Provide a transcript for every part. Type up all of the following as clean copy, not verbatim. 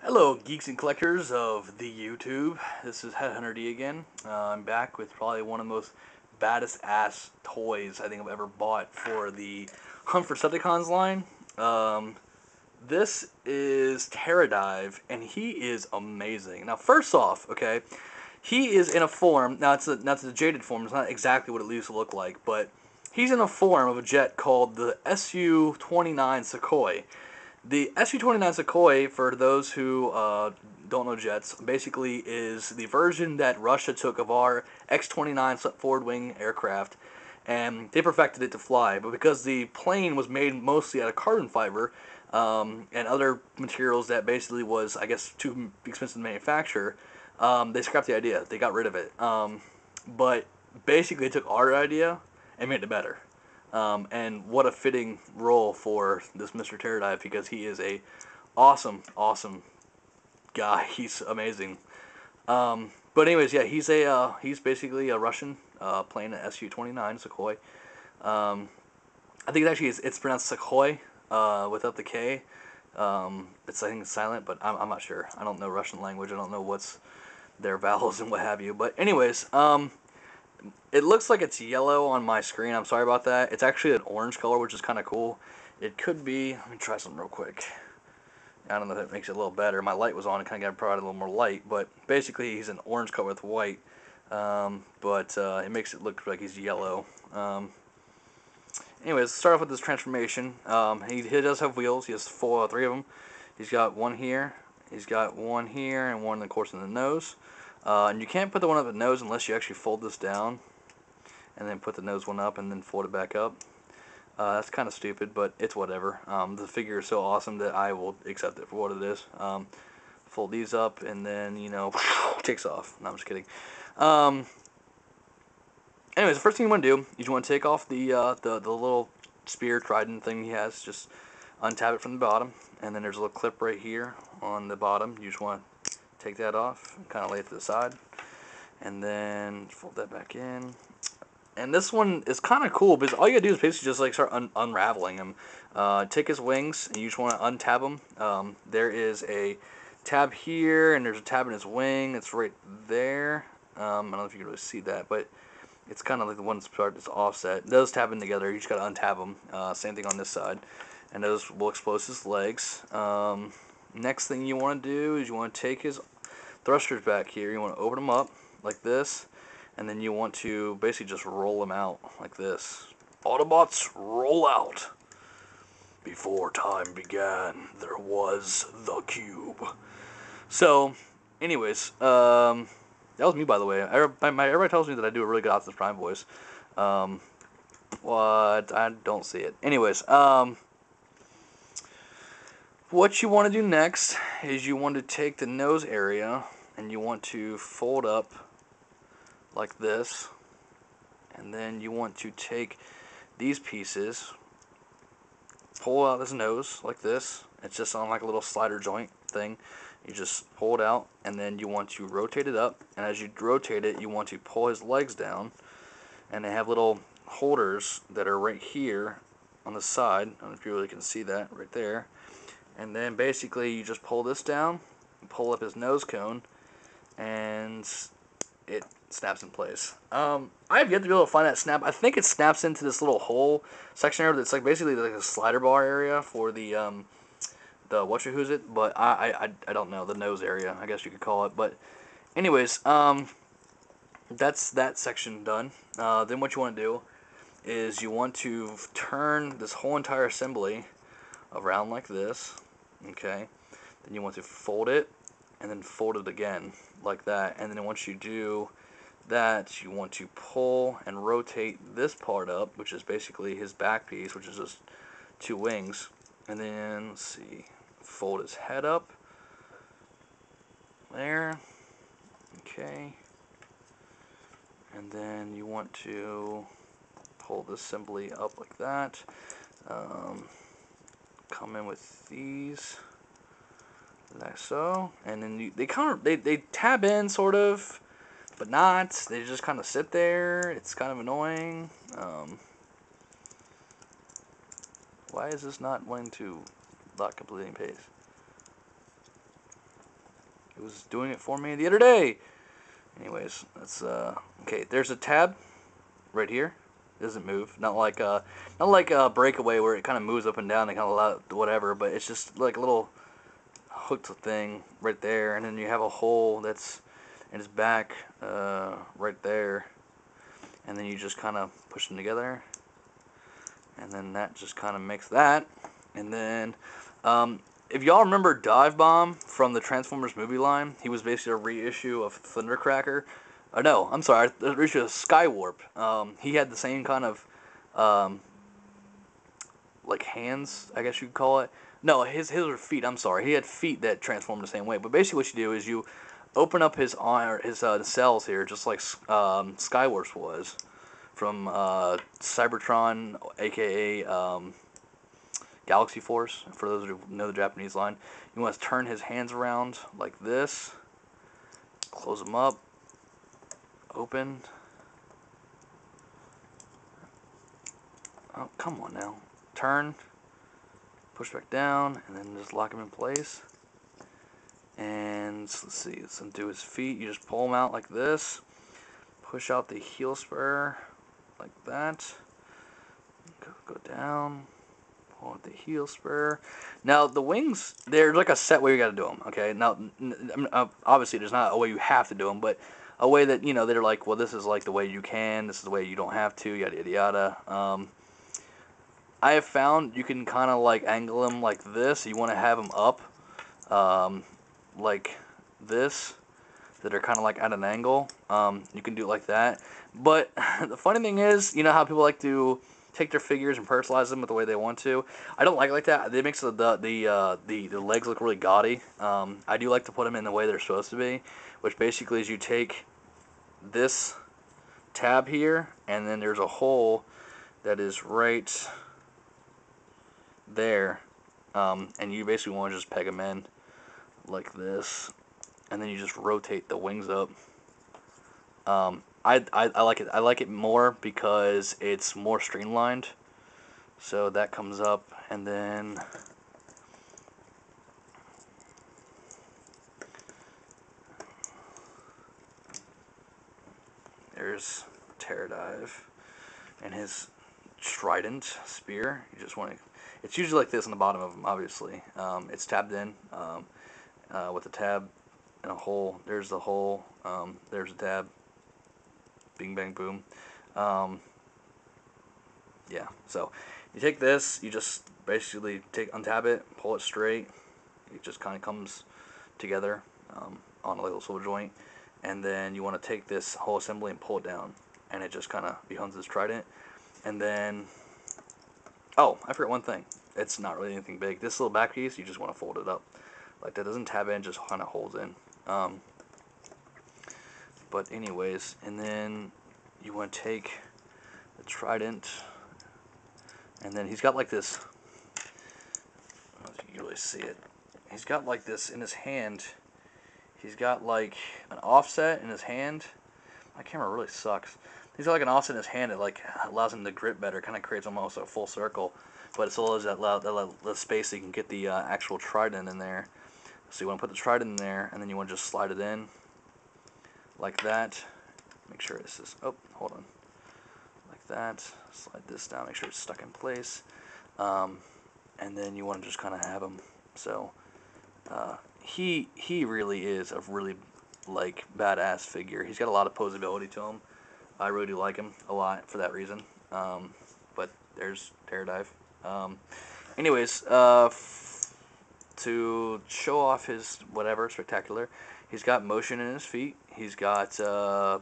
Hello, geeks and collectors of the YouTube. This is HFTD again. I'm back with probably one of the most baddest ass toys I think I've ever bought for the Hunt for Decepticons line. This is Terradive, and he is amazing. Now, first off, okay, he is in a form. Now, it's a jaded form. It's not exactly what it used to look like, but he's in a form of a jet called the Su-29 Sukhoi. The Su-29 Sukhoi, for those who don't know jets, basically is the version that Russia took of our X-29 forward wing aircraft, and they perfected it to fly. But because the plane was made mostly out of carbon fiber and other materials that basically was, I guess, too expensive to manufacture, they scrapped the idea. They got rid of it. But basically, they took our idea and made it better. And what a fitting role for this Mr. Terradive, because he is a awesome guy. He's amazing. But anyways, yeah, he's basically a Russian plane, an Su-29 Sukhoi. I think it's pronounced Sukhoi without the K. I think it's silent, but I'm not sure. I don't know Russian language. I don't know what's their vowels and what have you. But anyways, it looks like it's yellow on my screen. I'm sorry about that. It's actually an orange color, which is kind of cool. It could be. Let me try something real quick. I don't know if it makes it a little better. My light was on. It kind of provided a little more light. But basically, he's an orange color with white. It makes it look like he's yellow. Anyways, let's start off with this transformation. He does have wheels. He has three of them. He's got one here. He's got one here, and one, of course, in the nose. And you can't put the one up at the nose unless you actually fold this down, and then put the nose one up, and then fold it back up. That's kind of stupid, but it's whatever. The figure is so awesome that I will accept it for what it is. Fold these up, and then, takes off. No, I'm just kidding. Anyways, the first thing you want to do is you want to take off the little spear trident thing he has. Just untap it from the bottom, and then there's a little clip right here on the bottom. You just want to take that off and kind of lay it to the side, and then fold that back in. And this one is kind of cool because all you gotta do is basically just like start unraveling him. Take his wings, and you just want to untab them. There is a tab here, and there's a tab in his wing. It's right there. I don't know if you can really see that, but it's kind of like the one that's offset. Those tab in together. You just gotta untab them. Same thing on this side, and those will expose his legs. Next thing you want to do is you want to take his thrusters back here. You want to open them up like this. And then you want to basically just roll them out like this. Autobots, roll out. Before time began, there was the cube. So, anyways, that was me, by the way. Everybody tells me that I do a really good Optimus Prime voice. What? I don't see it. Anyways, what you want to do next is you want to take the nose area and you want to fold up like this, and then you want to take these pieces, pull out his nose like this. It's just on like a little slider joint thing. You just pull it out, and then you want to rotate it up, and as you rotate it, you want to pull his legs down, and they have little holders that are right here on the side. I don't know if you really can see that right there. And then basically you just pull this down, pull up his nose cone, and it snaps in place. I have yet to be able to find that snap. I think it snaps into this little hole section area that's like basically like a slider bar area for the whatchahoozit, but I don't know, the nose area, I guess you could call it. But anyways, that's that section done. Then what you want to do is you want to turn this whole entire assembly around like this. Okay. Then you want to fold it, and then fold it again like that. And then once you do that, you want to pull and rotate this part up, which is basically his back piece, which is just two wings. And then, let's see, fold his head up there. Okay. And then you want to pull the assembly up like that. Come in with these like so, and then they tab in sort of, but not. They just kind of sit there. It's kind of annoying. Why is this not wanting to lock completing pace? He was doing it for me the other day. Anyways, that's okay. There's a tab right here. It doesn't move. Not like a breakaway where it kind of moves up and down and kind of whatever. But it's just like a little hooked thing right there, and then you have a hole that's in his back right there, and then you just kind of push them together, and then that just kind of makes that. And then if y'all remember Dive Bomb from the Transformers movie line, he was basically a reissue of Thundercracker. No, I'm sorry, a reissue of Skywarp. He had the same kind of like hands, I guess you could call it. No, his were feet. I'm sorry, he had feet that transformed the same way. But basically, what you do is you open up his cells here, just like Skywarp's was from Cybertron, aka Galaxy Force. For those who know the Japanese line, you want to turn his hands around like this, close them up, open. Oh, come on now. Turn, push back down, and then just lock him in place. And let's see, let's undo his feet. You just pull them out like this. Push out the heel spur like that. Go down. Pull out the heel spur. Now the wings, there's like a set way you got to do them. Okay. Now, obviously, there's not a way you have to do them, but a way that they're like, well, this is like the way you can. This is the way you don't have to. Yada yada yada. I have found you can kind of like angle them like this. You want to have them up like this, that are kind of like at an angle. You can do it like that. But the funny thing is, you know how people like to take their figures and personalize them with the way they want to? I don't like it like that. It makes the legs look really gaudy. I do like to put them in the way they're supposed to be, which basically is you take this tab here, and then there's a hole that is right there, and you basically want to just peg them in like this, and then you just rotate the wings up. I like it. I like it more because it's more streamlined. So that comes up, and then there's Terradive and his trident spear. You just want to. It's usually like this on the bottom of them, obviously. It's tabbed in with a tab and a hole. There's the hole. There's a tab. Bing, bang, boom. Yeah, so you take this, you just basically untab it, pull it straight. It just kind of comes together on a little swivel joint. And then you want to take this whole assembly and pull it down. And it just kind of becomes this trident. And then, oh, I forgot one thing. It's not really anything big. This little back piece, you just want to fold it up. Like that, doesn't tab in, just kind of holds in. But anyways, and then you want to take the trident, and then he's got like this, I don't know if you can really see it. He's got like this in his hand. He's got like an offset in his hand. My camera really sucks. He's got like an offset in his hand that like allows him to grip better. Kind of creates almost a full circle, but it's always that space so you can get the actual trident in there. So you want to put the trident in there, and then you want to just slide it in like that. Make sure this is, oh, hold on. Like that. Slide this down, make sure it's stuck in place. And then you want to just kind of have him. So he really is a really like badass figure. He's got a lot of posability to him. I really do like him a lot for that reason. But there's Terradive. Anyways, to show off his whatever spectacular, he's got motion in his feet. He's got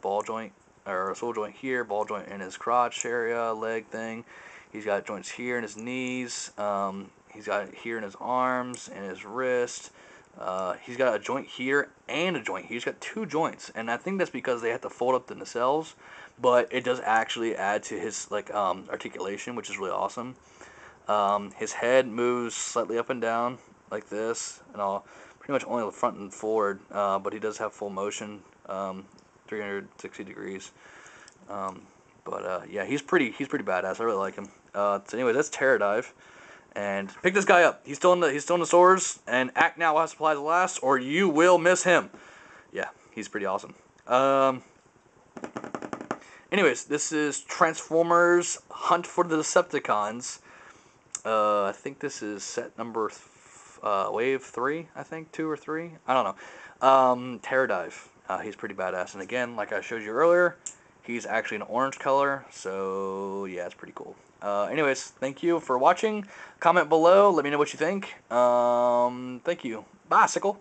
ball joint or a swivel joint here, ball joint in his crotch area, leg thing. He's got joints here in his knees. He's got it here in his arms and his wrist. He's got a joint here and a joint here. He's got two joints, and I think that's because they have to fold up the nacelles, but it does actually add to his like articulation, which is really awesome. His head moves slightly up and down like this, and all pretty much only the front and forward, but he does have full motion, 360 degrees. Yeah, he's pretty badass. I really like him. So anyway, that's Terradive, And pick this guy up. He's still in the stores. And act now while supplies last, or you will miss him. Yeah, he's pretty awesome. Anyways, this is Transformers Hunt for the Decepticons. I think this is set number wave 3. I think 2 or 3. I don't know. Terradive. He's pretty badass. And again, like I showed you earlier, he's actually an orange color. So yeah, it's pretty cool. Anyways, thank you for watching. Comment below. Let me know what you think. Thank you. Bicycle.